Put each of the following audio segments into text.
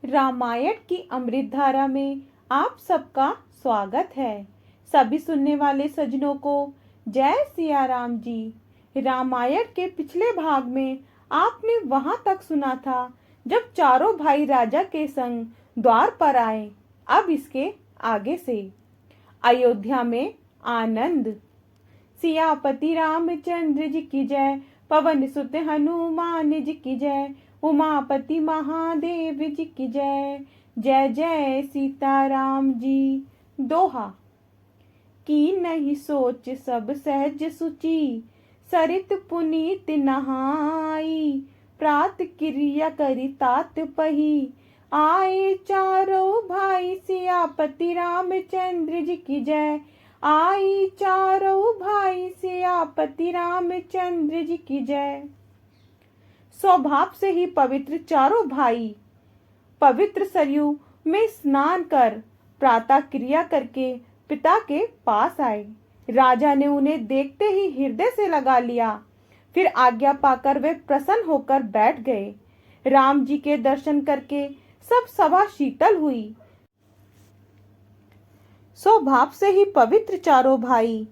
रामायण की अमृत धारा में आप सबका स्वागत है। सभी सुनने वाले सज्जनों को जय सिया राम जी। रामायण के पिछले भाग में आपने वहां तक सुना था जब चारों भाई राजा के संग द्वार पर आए। अब इसके आगे से अयोध्या में आनंद। सियापति रामचंद्र जी की जय, पवन सुत हनुमान जी की जय, उमापति महादेव जी की जय। जय जय सीताराम जी। दोहा। की नहीं सोच सब सहज सुचि, सरित पुनीत नहाई, प्रात क्रिया करी तात पही, आए चारों भाई सियापति रामचंद्र जी की जय। आई चारों भाई सियापति रामचंद्र जी की जय। स्वभाव से ही पवित्र चारों भाई पवित्र सरयू में स्नान कर प्रातः क्रिया करके पिता के पास आए। राजा ने उन्हें देखते ही हृदय से लगा लिया। फिर आज्ञा पाकर वे प्रसन्न होकर बैठ गए। राम जी के दर्शन करके सब सभा शीतल हुई। स्वभाव से ही पवित्र चारों भाई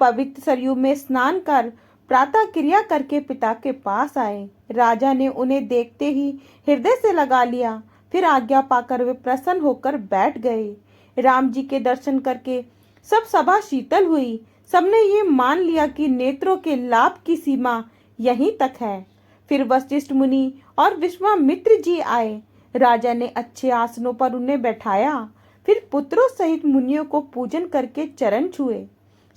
पवित्र सरयू में स्नान कर प्रातः क्रिया करके पिता के पास आए। राजा ने उन्हें देखते ही हृदय से लगा लिया। फिर आज्ञा पाकर वे प्रसन्न होकर बैठ गए। राम जी के दर्शन करके सब सभा शीतल हुई। सबने ये मान लिया कि नेत्रों के लाभ की सीमा यहीं तक है। फिर वशिष्ठ मुनि और विश्वामित्र जी आए। राजा ने अच्छे आसनों पर उन्हें बैठाया। फिर पुत्रों सहित मुनियों को पूजन करके चरण छुए।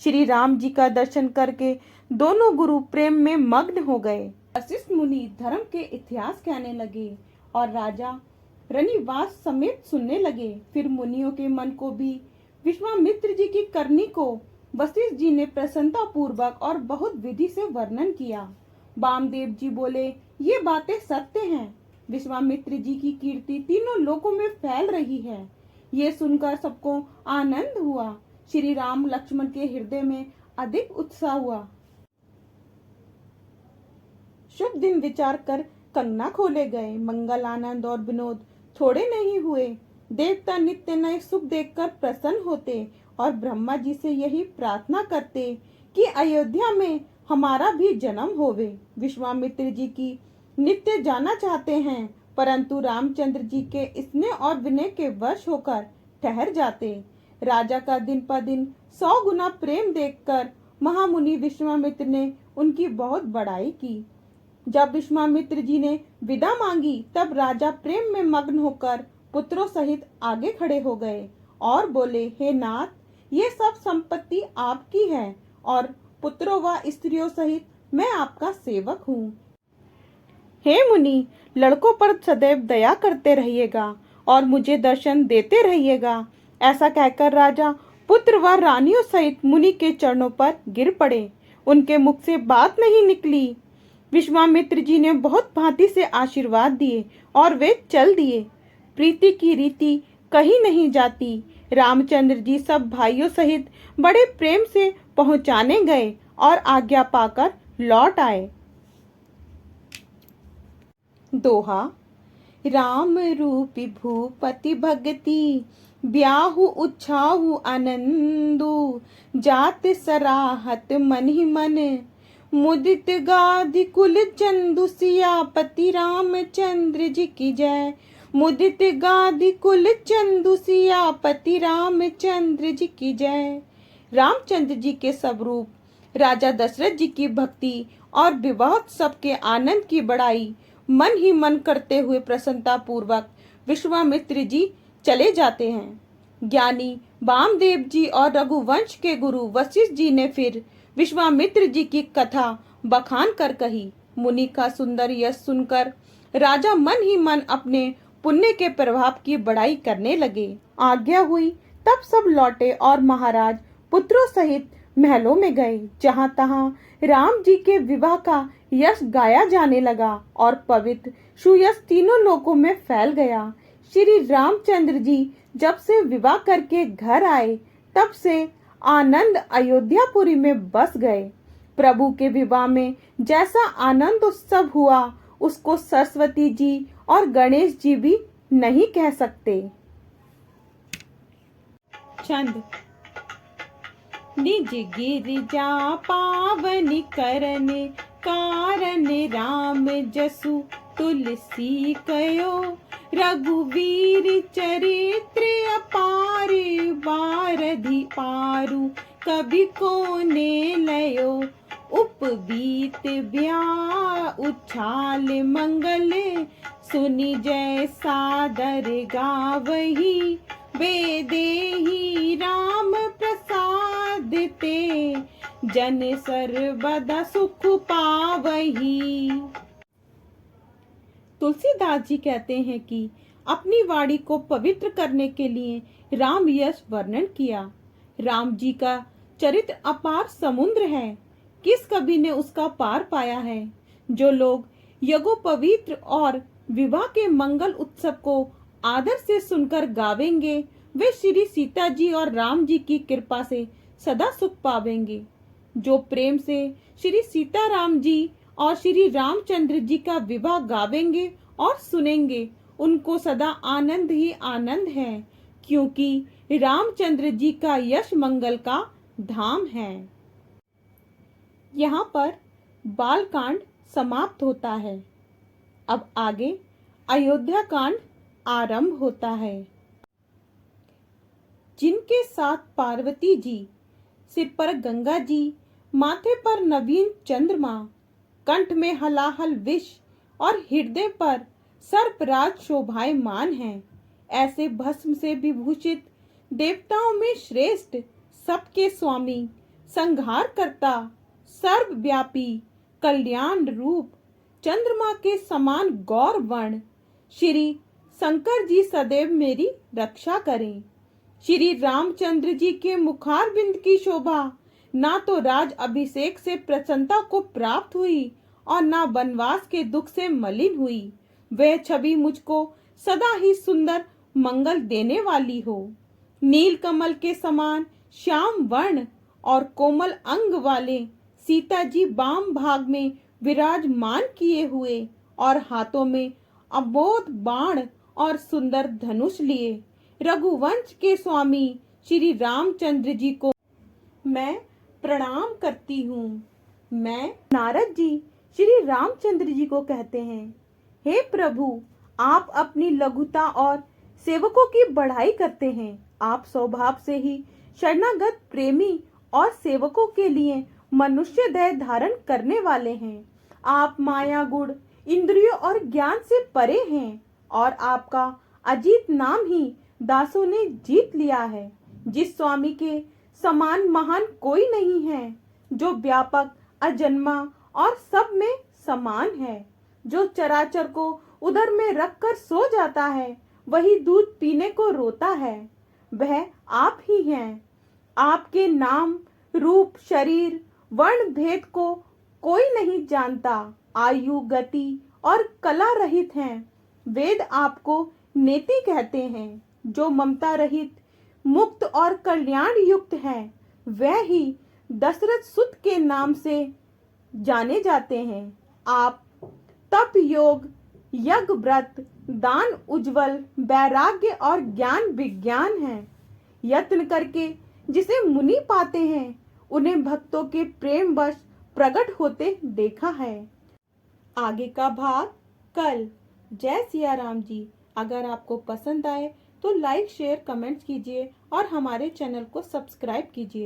श्री राम जी का दर्शन करके दोनों गुरु प्रेम में मग्न हो गए। वशिष्ठ मुनि धर्म के इतिहास कहने लगे और राजा रनिवास समेत सुनने लगे। फिर मुनियों के मन को भी विश्वामित्र जी की करनी को वशिष्ठ जी ने प्रसन्नता पूर्वक और बहुत विधि से वर्णन किया। वामदेव जी बोले, ये बातें सत्य हैं। विश्वामित्र जी की कीर्ति तीनों लोकों में फैल रही है। ये सुनकर सबको आनंद हुआ। श्री राम लक्ष्मण के हृदय में अधिक उत्साह हुआ। शुभ दिन विचार कर कंगना खोले गए। मंगल आनंद और विनोद थोड़े नहीं हुए। देवता नित्य नए सुख देखकर प्रसन्न होते और ब्रह्मा जी से यही प्रार्थना करते कि अयोध्या में हमारा भी जन्म होवे। विश्वामित्र जी की नित्य जाना चाहते हैं, परंतु रामचंद्र जी के स्नेह और विनय के वश होकर ठहर जाते। राजा का दिन पर दिन 100 गुना प्रेम देखकर महामुनि विश्वामित्र ने उनकी बहुत बड़ाई की। जब विश्वामित्र जी ने विदा मांगी तब राजा प्रेम में मग्न होकर पुत्रों सहित आगे खड़े हो गए और बोले, हे नाथ, ये सब संपत्ति आपकी है और पुत्रों व स्त्रियों सहित मैं आपका सेवक हूँ। हे मुनि, लड़कों पर सदैव दया करते रहिएगा और मुझे दर्शन देते रहिएगा। ऐसा कहकर राजा पुत्र व रानियों सहित मुनि के चरणों पर गिर पड़े। उनके मुख से बात नहीं निकली। विश्वामित्र जी ने बहुत भांति से आशीर्वाद दिए और वे चल दिए। प्रीति की रीति कहीं नहीं जाती। रामचंद्र जी सब भाइयों सहित बड़े प्रेम से पहुंचाने गए और आज्ञा पाकर लौट आए। दोहा। राम रूपी भूपति भगति, ब्याहु उछाहु आनंदु, जात सराहत मन ही मन, मुदित गादि कुल चंदु, सियापति रामचंद्र जी की जय। मुदित गादि कुल चंदु, सियापति रामचंद्र जी की जय। रामचंद्र जी के स्वरूप राजा दशरथ जी की भक्ति और विवाह सबके आनंद की बड़ाई मन ही मन करते हुए प्रसन्नता पूर्वक विश्वामित्र जी चले जाते हैं। ज्ञानी वामदेव जी और रघुवंश के गुरु वशिष्ठ जी ने फिर विश्वामित्र जी की कथा बखान कर कही। मुनि का सुंदर यश सुनकर राजा मन ही मन अपने पुण्य के प्रभाव की बड़ाई करने लगे। आज्ञा हुई तब सब लौटे और महाराज पुत्रों सहित महलों में गए। जहां तहां राम जी के विवाह का यश गाया जाने लगा और पवित्र सुयश तीनों लोकों में फैल गया। श्री रामचंद्र जी जब से विवाह करके घर आए तब से आनंद अयोध्यापुरी में बस गए। प्रभु के विवाह में जैसा आनंद उत्सव हुआ उसको सरस्वती जी और गणेश जी भी नहीं कह सकते। छंद। निज गिरिजा पावन करन कारण राम जसु तुलसी कयो रघुवीर चरित्र अपार बारधि पारु कवि कोने लयो उपबीत ब्या उछाल मंगल सुनि जय सादर गावही बेदेहि राम प्रसाद ते जन सर्वदा सुख पावही। तुलसीदास जी कहते हैं कि अपनी वाणी को पवित्र करने के लिए राम यश वर्णन किया। राम जी का चरित्र अपार समुद्र है, किस कवि ने उसका पार पाया है। जो लोग यज्ञोपवीत और विवाह के मंगल उत्सव को आदर से सुनकर गावेंगे वे श्री सीता जी और राम जी की कृपा से सदा सुख पावेंगे। जो प्रेम से श्री सीता राम जी और श्री रामचंद्र जी का विवाह गावेंगे और सुनेंगे उनको सदा आनंद ही आनंद है, क्योंकि रामचंद्र जी का यश मंगल का धाम है। यहाँ पर बालकांड समाप्त होता है। अब आगे अयोध्या कांड आरंभ होता है। जिनके साथ पार्वती जी, सिर पर गंगा जी, माथे पर नवीन चंद्रमा, कंठ में हलाहल विष और हृदय पर सर्पराज शोभायमान है, ऐसे भस्म से विभूषित देवताओं में श्रेष्ठ, सबके स्वामी, संहार करता, सर्वव्यापी, कल्याण रूप, चंद्रमा के समान गौर वर्ण श्री शंकर जी सदैव मेरी रक्षा करें। श्री रामचंद्र जी के मुखारबिंद की शोभा ना तो राज अभिषेक से प्रसन्नता को प्राप्त हुई और ना वनवास के दुख से मलिन हुई। वह छवि मुझको सदा ही सुंदर मंगल देने वाली हो। नील कमल के समान श्याम वर्ण और कोमल अंग वाले सीता जी वाम भाग में विराजमान किए हुए और हाथों में अबोध बाण और सुंदर धनुष लिए रघुवंश के स्वामी श्री रामचंद्र जी को मैं प्रणाम करती हूँ। मैं नारद जी श्री रामचंद्र जी को कहते हैं, हे प्रभु, आप अपनी लघुता और सेवकों की बढ़ाई करते हैं। आप स्वभाव से ही शरणागत प्रेमी और सेवकों के लिए मनुष्य दया धारण करने वाले हैं। आप माया गुण, इंद्रियों और ज्ञान से परे हैं और आपका अजीत नाम ही दासों ने जीत लिया है। जिस स्वामी के समान महान कोई नहीं है, जो व्यापक, अजन्मा और सब में समान है, जो चराचर को उदर में रखकर सो जाता है, वही दूध पीने को रोता है, वह आप ही हैं। आपके नाम, रूप, शरीर, वर्ण भेद को कोई नहीं जानता। आयु, गति और कला रहित हैं। वेद आपको नेति कहते हैं। जो ममता रहित, मुक्त और कल्याण युक्त है, वह ही दशरथ सुत के नाम से जाने जाते हैं। आप तप, योग, यज्ञ, व्रत, दान, उज्जवल, वैराग्य और ज्ञान विज्ञान हैं। यत्न करके जिसे मुनि पाते हैं, उन्हें भक्तों के प्रेम वश प्रकट होते देखा है। आगे का भाग कल। जय सिया राम जी। अगर आपको पसंद आए तो लाइक, शेयर, कमेंट्स कीजिए और हमारे चैनल को सब्सक्राइब कीजिए।